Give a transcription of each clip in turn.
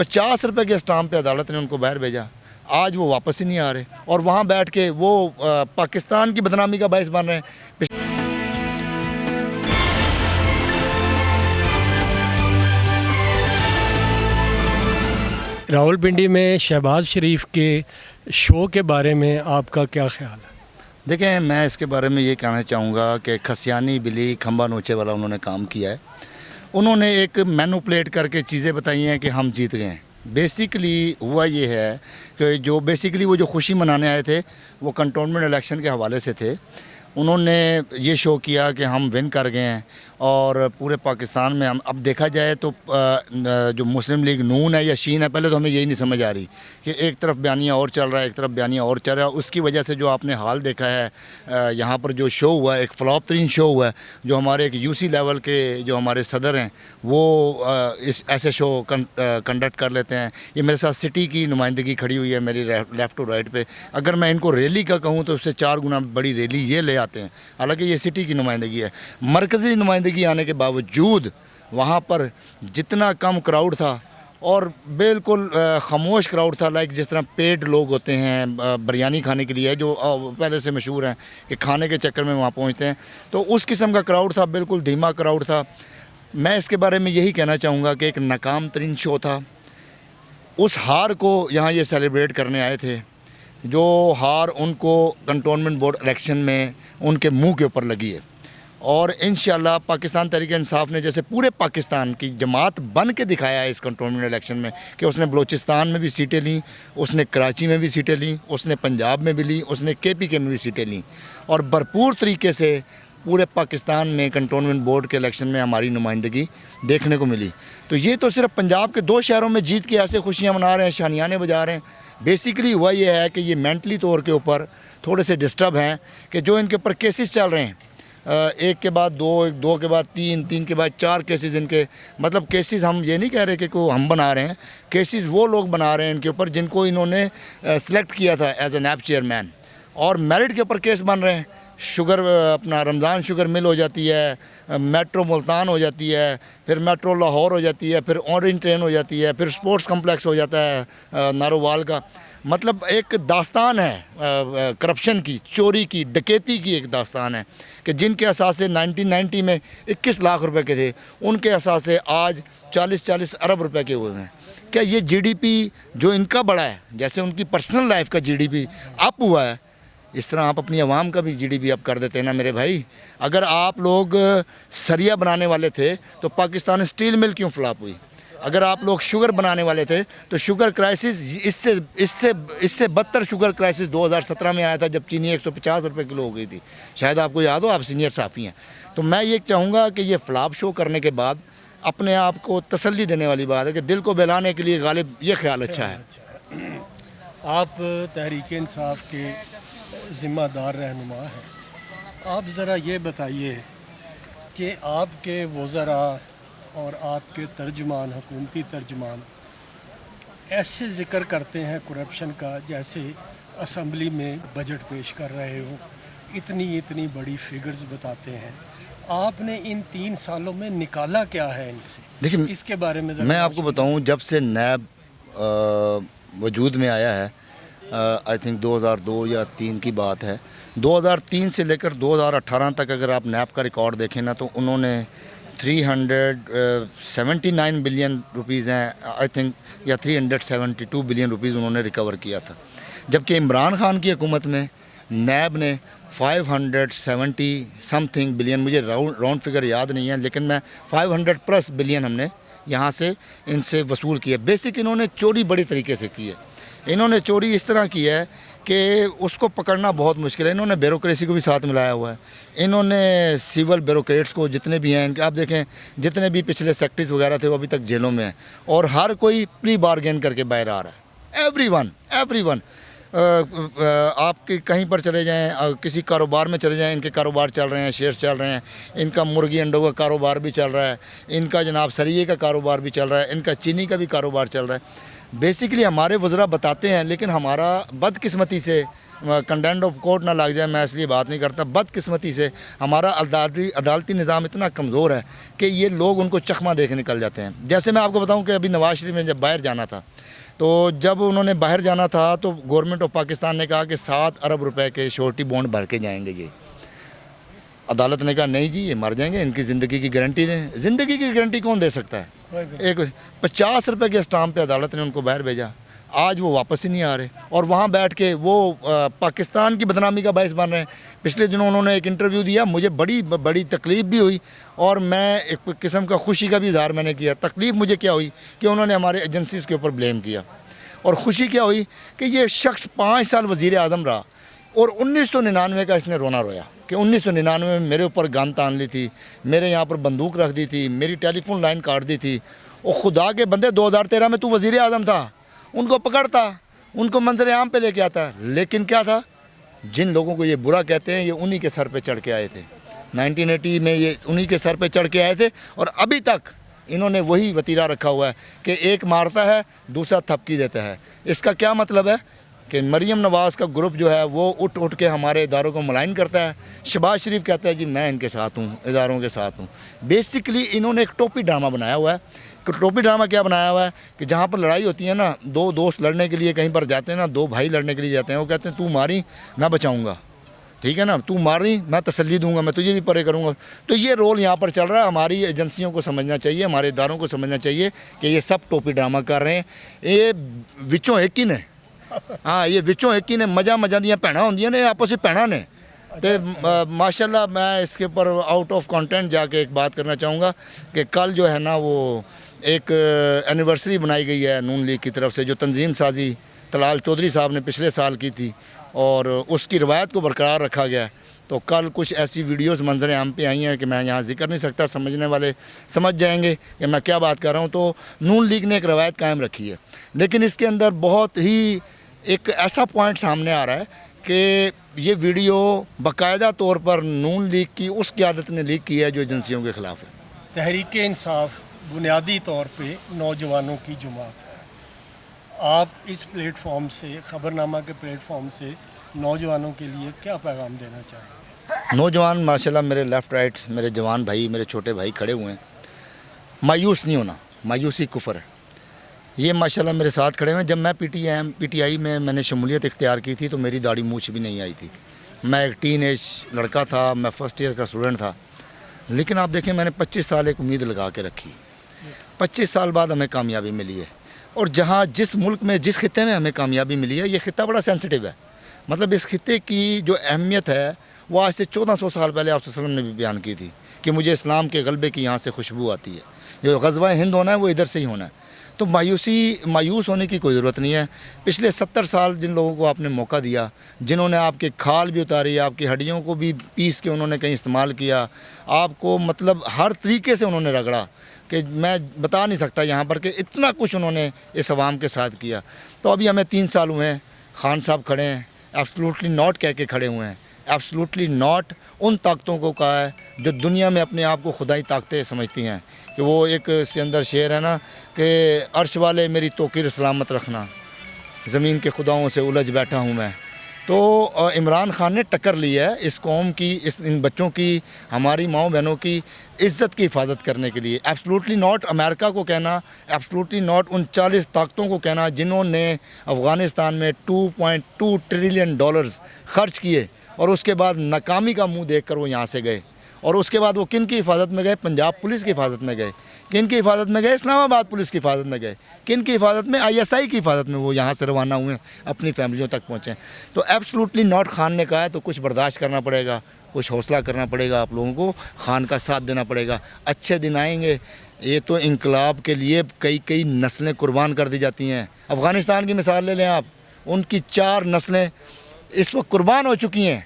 50 रुपए के स्टाम्प पे अदालत ने उनको बाहर भेजा, आज वो वापस ही नहीं आ रहे और वहाँ बैठ के वो पाकिस्तान की बदनामी का बायस बन रहे हैं। रावलपिंडी में शहबाज शरीफ के शो के बारे में आपका क्या ख्याल है? देखें, मैं इसके बारे में ये कहना चाहूँगा कि खसियानी बिली खंबा नोचे वाला उन्होंने काम किया है। उन्होंने एक मैनिपुलेट करके चीज़ें बताई हैं कि हम जीत गए हैं। बेसिकली हुआ ये है कि वो जो खुशी मनाने आए थे वो कंटोनमेंट इलेक्शन के हवाले से थे। उन्होंने ये शो किया कि हम विन कर गए हैं और पूरे पाकिस्तान में हम अब देखा जाए तो जो मुस्लिम लीग नून है या शीन है, पहले तो हमें यही नहीं समझ आ रही कि एक तरफ बयानिया और चल रहा है, एक तरफ बयानिया और चल रहा है। उसकी वजह से जो आपने हाल देखा है यहाँ पर जो शो हुआ है, एक फ्लॉप तरीन शो हुआ है। जो हमारे एक यूसी लेवल के जो हमारे सदर हैं वो इस ऐसे शो कंडक्ट कर लेते हैं। ये मेरे साथ सिटी की नुमाइंदगी खड़ी हुई है मेरी लेफ़्ट टू राइट पे। अगर मैं इनको रैली का कहूँ तो उससे 4 गुना बड़ी रैली ये ले आते हैं। हालांकि ये सिटी की नुमाइंदगी है, मरकज़ी नुमाइंदगी आने के बावजूद वहाँ पर जितना कम क्राउड था और बिल्कुल खामोश क्राउड था, लाइक जिस तरह पेड लोग होते हैं बिरयानी खाने के लिए जो पहले से मशहूर हैं कि खाने के चक्कर में वहाँ पहुँचते हैं, तो उस किस्म का क्राउड था, बिल्कुल धीमा क्राउड था। मैं इसके बारे में यही कहना चाहूँगा कि एक नाकाम तरीन शो था। उस हार को यहाँ ये सेलिब्रेट करने आए थे, जो हार उनको कंटोनमेंट बोर्ड इलेक्शन में उनके मुंह के ऊपर लगी है। और इंशाल्लाह पाकिस्तान तहरीक इंसाफ ने जैसे पूरे पाकिस्तान की जमात बन के दिखाया है इस कंटोनमेंट इलेक्शन में कि उसने बलूचिस्तान में भी सीटें लीं, उसने कराची में भी सीटें लीं, उसने पंजाब में भी ली, उसने KPK में भी सीटें लीं और भरपूर तरीके से पूरे पाकिस्तान में कंटोनमेंट बोर्ड के इलेक्शन में हमारी नुमाइंदगी देखने को मिली। तो ये तो सिर्फ पंजाब के 2 शहरों में जीत के ऐसे खुशियाँ मना रहे हैं, शानियाने बजा रहे हैं। बेसिकली हुआ ये है कि ये मेंटली तौर के ऊपर थोड़े से डिस्टर्ब हैं कि जो इनके ऊपर केसेस चल रहे हैं, एक के बाद 2, 2 के बाद 3, 3 के बाद 4 केसेस इनके, मतलब केसेस हम ये नहीं कह रहे कि को हम बना रहे हैं, केसेस वो लोग बना रहे हैं इनके ऊपर जिनको इन्होंने सेलेक्ट किया था एज ए नैब चेयरमैन और मेरिट के ऊपर केस बन रहे हैं। शुगर अपना रमज़ान शुगर मिल हो जाती है, मेट्रो मुल्तान हो जाती है, फिर मेट्रो लाहौर हो जाती है, फिर ऑरेंज ट्रेन हो जाती है, फिर स्पोर्ट्स कम्प्लेक्स हो जाता है नारोवाल का। मतलब एक दास्तान है करप्शन की, चोरी की, डकैती की एक दास्तान है कि जिनके असासे 1990 में 21 लाख रुपए के थे, उनके असासे आज 40-40 अरब रुपए के हुए हैं। क्या ये GDP जो इनका बड़ा है, जैसे उनकी पर्सनल लाइफ का GDP अप हुआ है, इस तरह आप अपनी आवाम का भी GDP अप कर देते हैं ना मेरे भाई। अगर आप लोग सरिया बनाने वाले थे तो पाकिस्तान स्टील मिल क्यों फ्लॉप हुई? अगर आप लोग शुगर बनाने वाले थे तो शुगर क्राइसिस इससे बदतर शुगर क्राइसिस 2017 में आया था जब चीनी 150 रुपये किलो हो गई थी। शायद आपको याद हो, आप सीनियर साफ़ी हैं। तो मैं ये चाहूँगा कि ये फ्लॉप शो करने के बाद अपने आप को तसल्ली देने वाली बात है कि दिल को बहलाने के लिए गालिब ये ख्याल अच्छा है। आप तहरीक इंसाफ के ज़िम्मेदार रहनुमा हैं, आप ज़रा ये बताइए कि आपके वज़रा और आपके तर्जुमान, हुकूमती तर्जुमान ऐसे ज़िक्र करते हैं करप्शन का जैसे असम्बली में बजट पेश कर रहे हो, इतनी बड़ी फिगर्स बताते हैं। आपने इन 3 सालों में निकाला क्या है इनसे? देखिए, इसके बारे में मैं आपको बताऊं, जब से नैब वजूद में आया है, आई थिंक 2002 या 3 की बात है, 2003 से लेकर 2018 तक अगर आप नैब का रिकॉर्ड देखें ना तो उन्होंने 379 बिलियन रुपीज़ हैं आई थिंक, या 372 बिलियन रुपीज़ उन्होंने रिकवर किया था। जबकि इमरान खान की हुकूमत में नैब ने 570 समथिंग बिलियन, मुझे राउंड फिगर याद नहीं है, लेकिन मैं 500+ बिलियन हमने यहाँ से इनसे वसूल किया। बेसिक इन्होंने चोरी बड़ी तरीके से की है। इन्होंने चोरी इस तरह की है कि उसको पकड़ना बहुत मुश्किल है। इन्होंने ब्यूरोक्रेसी को भी साथ मिलाया हुआ है। इन्होंने सिविल ब्यूरोक्रेट्स को जितने भी हैं इनके, आप देखें जितने भी पिछले सेक्रेटरीज वगैरह थे वो अभी तक जेलों में हैं और हर कोई प्री बार्गेन करके बाहर आ रहा है। एवरीवन आपके कहीं पर चले जाएं, किसी कारोबार में चले जाएं, इनके कारोबार चल रहे हैं, शेयर्स चल रहे हैं, इनका मुर्गी अंडों का कारोबार भी चल रहा है, इनका जनाब सरिये का कारोबार भी चल रहा है, इनका चीनी का भी कारोबार चल रहा है। बेसिकली हमारे वज़रा बताते हैं, लेकिन हमारा बदकिस्मती से کنڈیمڈ آف کورٹ نہ لگ جائے، میں اس لیے بات نہیں کرتا. بدقسمتی سے ہمارا عدالتی نظام اتنا کمزور ہے کہ یہ لوگ ان کو چکمہ دے کے نکل جاتے ہیں. جیسے میں آپ کو بتاؤں کہ ابھی نواز شریف نے جب باہر جانا تھا، تو جب انہوں نے باہر جانا تھا تو گورنمنٹ آف پاکستان نے کہا کہ 7 ارب روپے کے شورٹی بانڈ بھر کے جائیں گے. یہ عدالت نے کہا نہیں جی یہ مر جائیں گے، ان کی زندگی کی گارنٹی دیں. زندگی کی گارنٹی کون دے سکتا ہے؟ ایک 50 روپے کے اسٹامپ پہ عدالت نے ان کو باہر بھیجا. آج وہ واپس ہی نہیں آ رہے اور وہاں بیٹھ کے وہ پاکستان کی بدنامی کا باعث بن رہے ہیں. پچھلے دنوں انہوں نے ایک انٹرویو دیا، مجھے بڑی تکلیف بھی ہوئی اور میں ایک قسم کا خوشی کا بھی اظہار میں نے کیا. تکلیف مجھے کیا ہوئی کہ انہوں نے ہمارے ایجنسیز کے اوپر بلیم کیا، اور خوشی کیا ہوئی کہ یہ شخص 5 سال وزیر اعظم رہا اور 1999 کا اس نے رونا رویا کہ 1999 میں میرے اوپر گن تان لی تھی، میرے یہاں پر بندوق رکھ دی تھی، میری ٹیلی فون لائن کاٹ دی تھی. اور خدا کے بندے 2013 میں تو وزیر اعظم تھا، ان کو پکڑتا، ان کو منظر عام پہ لے کے آتا. لیکن کیا تھا، جن لوگوں کو یہ برا کہتے ہیں یہ انہی کے سر پہ چڑھ کے آئے تھے. 1980 میں یہ انہی کے سر پہ چڑھ کے آئے تھے اور ابھی تک انہوں نے وہی وتیرہ رکھا ہوا ہے کہ ایک مارتا ہے دوسرا تھپکی دیتا ہے. اس کا کیا مطلب ہے کہ مریم نواز کا گروپ جو ہے وہ اٹھ کے ہمارے اداروں کو ملائن کرتا ہے. شہباز شریف کہتا ہے جی میں ان کے ساتھ ہوں، اداروں کے ساتھ ہوں. بیسیکلی انہوں نے ایک ٹوپی ڈرامہ بنایا ہوا ہے. ٹوپی ڈرامہ کیا بنایا ہوا ہے کہ جہاں پر لڑائی ہوتی ہے نا، 2 دوست لڑنے کے لیے کہیں پر جاتے ہیں نا، 2 بھائی لڑنے کے لیے جاتے ہیں، وہ کہتے ہیں تو ماری میں بچاؤں گا، ٹھیک ہے نا، تو ماری میں تسلی دوں گا، میں تجھے بھی پرے کروں گا. تو یہ رول یہاں پر چل رہا ہے. ہماری ایجنسیوں کو سمجھنا چاہیے، ہمارے اداروں کو سمجھنا چاہیے کہ یہ سب ٹوپی ڈرامہ کر رہے ہیں. یہ وچوں ایک ہی نے، ہاں یہ وچوں ایک ہی نے مجا دیاں بھیناں ہوندیاں نے، آپس وچ بھیناں نے. تو ماشاءاللہ میں اس کے اوپر آؤٹ آف کانٹینٹ جا کے ایک بات کرنا چاہوں گا کہ کل جو ہے نا وہ ایک اینیورسری بنائی گئی ہے نون لیگ کی طرف سے، جو تنظیم سازی طلال چودھری صاحب نے پچھلے سال کی تھی اور اس کی روایت کو برقرار رکھا گیا. تو کل کچھ ایسی ویڈیوز منظر عام پہ آئی ہیں کہ میں یہاں ذکر نہیں سکتا، سمجھنے والے سمجھ جائیں گے کہ میں کیا بات کر رہا ہوں. تو نون لیگ نے ایک روایت قائم رکھی ہے، لیکن اس کے اندر بہت ہی ایک ایسا پوائنٹ سامنے آ رہا ہے کہ یہ ویڈیو باقاعدہ طور پر نون لیگ کی اس قیادت نے لیک کی ہے جو ایجنسیوں کے خلاف ہے. تحریک انصاف بنیادی طور پہ نوجوانوں کی جماعت ہے. آپ اس پلیٹ فارم سے، خبرنامہ کے پلیٹ فارم سے نوجوانوں کے لیے کیا پیغام دینا چاہیں گے؟ نوجوان ماشاءاللہ میرے لیفٹ رائٹ میرے جوان بھائی، میرے چھوٹے بھائی کھڑے ہوئے ہیں. مایوس نہیں ہونا، مایوسی کفر ہے. یہ ماشاءاللہ میرے ساتھ کھڑے ہوئے ہیں. جب میں پی ٹی آئی میں نے شمولیت اختیار کی تھی تو میری داڑھی مونچھ بھی نہیں آئی تھی. میں ایک ٹین ایج لڑکا تھا، میں فرسٹ ایئر کا اسٹوڈنٹ تھا. لیکن آپ دیکھیں میں نے 25 سال ایک امید لگا کے رکھی. 25 سال بعد ہمیں کامیابی ملی ہے. اور جس ملک میں جس خطے میں ہمیں کامیابی ملی ہے، یہ خطہ بڑا سینسٹیو ہے. مطلب اس خطے کی جو اہمیت ہے وہ آج سے 1400 سال پہلے آپ صلی اللہ علیہ وسلم نے بھی بیان کی تھی کہ مجھے اسلام کے غلبے کی یہاں سے خوشبو آتی ہے. جو غزوہ ہند ہونا ہے وہ ادھر سے ہی ہونا ہے. تو مایوس ہونے کی کوئی ضرورت نہیں ہے. پچھلے 70 سال جن لوگوں کو آپ نے موقع دیا، جنہوں نے آپ کے کھال بھی اتاری، آپ کی ہڈیوں کو بھی پیس کے انہوں نے کہیں استعمال کیا، آپ کو مطلب ہر طریقے سے انہوں نے رگڑا کہ میں بتا نہیں سکتا یہاں پر کہ اتنا کچھ انہوں نے اس عوام کے ساتھ کیا. تو ابھی ہمیں 3 سال ہوئے ہیں. خان صاحب کھڑے ہیں، ایبسلوٹلی ناٹ کہہ کے کھڑے ہوئے ہیں. ایبسلوٹلی ناٹ ان طاقتوں کو کہا ہے جو دنیا میں اپنے آپ کو خدائی طاقتیں سمجھتی ہیں. کہ وہ ایک اس کے اندر شعر ہے نا کہ عرش والے میری توقیر سلامت رکھنا، زمین کے خداؤں سے الجھ بیٹھا ہوں میں. تو عمران خان نے ٹکر لی ہے اس قوم کی، ان بچوں کی، ہماری ماؤں بہنوں کی عزت کی حفاظت کرنے کے لیے. ایبسلوٹلی ناٹ امریکہ کو کہنا، ایبسلوٹلی ناٹ ان 40 طاقتوں کو کہنا جنہوں نے افغانستان میں $2.2 ٹریلین خرچ کیے اور اس کے بعد ناکامی کا منہ دیکھ کر وہ یہاں سے گئے. اور اس کے بعد وہ کن کی حفاظت میں گئے؟ پنجاب پولیس کی حفاظت میں گئے. کن کی حفاظت میں گئے؟ اسلام آباد پولیس کی حفاظت میں گئے. کن کی حفاظت میں؟ ISI کی حفاظت میں وہ یہاں سے روانہ ہوئے، اپنی فیملیوں تک پہنچے. تو ایبسلوٹلی ناٹ خان نے کہا ہے تو کچھ برداشت کرنا پڑے گا، کچھ حوصلہ کرنا پڑے گا. آپ لوگوں کو خان کا ساتھ دینا پڑے گا. اچھے دن آئیں گے. یہ تو انقلاب کے لیے کئی نسلیں قربان کر دی جاتی ہیں. افغانستان کی مثال لے لیں آپ، ان کی 4 نسلیں اس وقت قربان ہو چکی ہیں.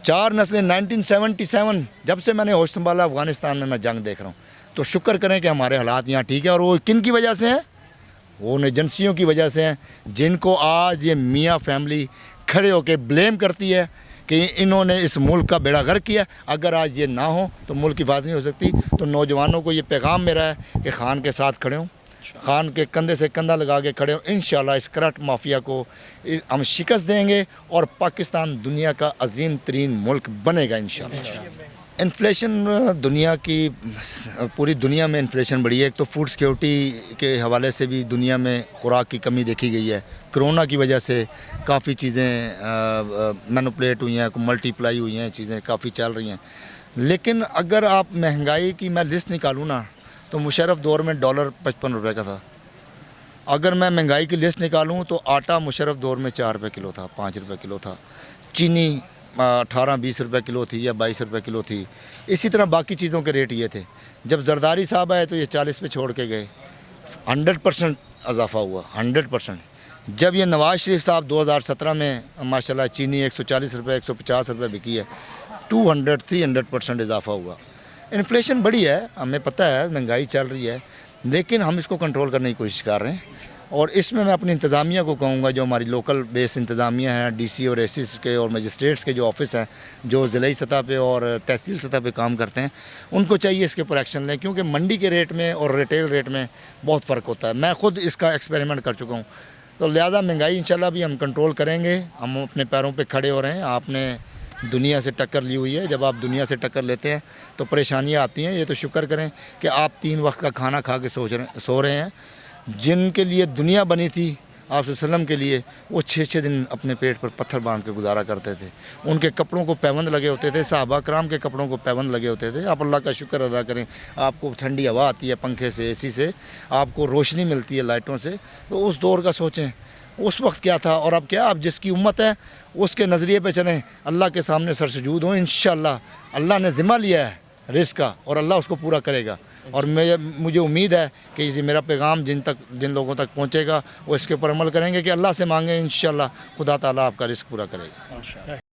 4 نسلیں 1977 جب سے میں نے ہوش سنبھالا افغانستان میں جنگ دیکھ رہا ہوں. تو شکر کریں کہ ہمارے حالات یہاں ٹھیک ہے. اور وہ کن کی وجہ سے ہیں؟ وہ ان ایجنسیوں کی وجہ سے ہیں جن کو آج یہ میاں فیملی کھڑے ہو کے بلیم کرتی ہے کہ انہوں نے اس ملک کا بیڑا غرق کیا. اگر آج یہ نہ ہو تو ملک کی حفاظت نہیں ہو سکتی. تو نوجوانوں کو یہ پیغام میرا ہے کہ خان کے ساتھ کھڑے ہوں، खान के कंधे से कंधा लगा के खड़े हो। इंशाल्लाह इस करप्ट माफिया को हम शिकस्त देंगे और पाकिस्तान दुनिया का अजीम तरीन मुल्क बनेगा इंशाल्लाह। इन्फ्लेशन दुनिया की पूरी दुनिया में इन्फ्लेशन बढ़ी है। एक तो फूड सिक्योरिटी के हवाले से भी दुनिया में खुराक की कमी देखी गई है। कोरोना की वजह से काफ़ी चीज़ें मैनिपुलेट हुई हैं, मल्टीप्लाई हुई हैं, चीज़ें काफ़ी चल रही हैं। लेकिन अगर आप महंगाई की मैं लिस्ट निकालूँ ना, तो मुशर्रफ दौर में डॉलर 55 रुपये का था। अगर मैं महंगाई की लिस्ट निकालूँ तो आटा मुशर्रफ दौर में 4 रुपये किलो था, 5 रुपये किलो था। चीनी 18-20 रुपये किलो थी या 22 रुपये किलो थी। इसी तरह बाकी चीज़ों के रेट ये थे। जब जरदारी साहब आए तो ये 40 पे छोड़ के गए। 100% इजाफा हुआ, 100%। जब ये नवाज़ शरीफ साहब 2017 में माशाल्लाह चीनी 140 रुपये 150 रुपये बिकी है, 200-300% इजाफा हुआ। इन्फ्लेशन बढ़ी है, हमें पता है महंगाई चल रही है, लेकिन हम इसको कंट्रोल करने की कोशिश कर रहे हैं। और इसमें मैं अपनी इंतज़ामिया को कहूँगा, जो हमारी लोकल बेस इंतज़ामिया है, डीसी और एसीस के और मजिस्ट्रेट्स के जो ऑफिस हैं, जो ज़िलाई सतह पे और तहसील सतह पे काम करते हैं, उनको चाहिए इसके ऊपर एक्शन लें, क्योंकि मंडी के रेट में और रिटेल रेट में बहुत फ़र्क होता है। मैं ख़ुद इसका एक्सपेरिमेंट कर चुका हूँ। तो लिहाजा महंगाई इंशाल्लाह भी हम कंट्रोल करेंगे। हम अपने पैरों पर खड़े हो रहे हैं। आपने दुनिया से टक्कर ली हुई है। जब आप दुनिया से टक्कर लेते हैं तो परेशानियाँ आती हैं। ये तो शुक्र करें कि आप 3 वक्त का खाना खा के सो रहे हैं। जिनके लिए दुनिया बनी थी आप वसल्लम के लिए, वो 6-6 दिन अपने पेट पर पत्थर बांध के गुजारा करते थे। उनके कपड़ों को पैबंद लगे होते थे, सहाबा कराम के कपड़ों को पैबंद लगे होते थे। आप अल्लाह का शुक्र अदा करें, आपको ठंडी हवा आती है पंखे से, एसी से, आपको रोशनी मिलती है लाइटों से। तो उस दौर का सोचें उस वक्त क्या था और अब क्या। आप जिसकी उम्मत है उसके नज़रिए पे चलें, अल्लाह के सामने सरसजूद हों। इंशाअल्लाह अल्लाह ने ज़िम्मा लिया है रिज़्क़ का और अल्लाह उसको पूरा करेगा। और मुझे उम्मीद है कि ये मेरा पैगाम जिन लोगों तक पहुँचेगा वो इसके ऊपर अमल करेंगे कि अल्लाह से मांगें, इंशाअल्लाह खुदा ताला आपका रिज़्क़ पूरा करेगा।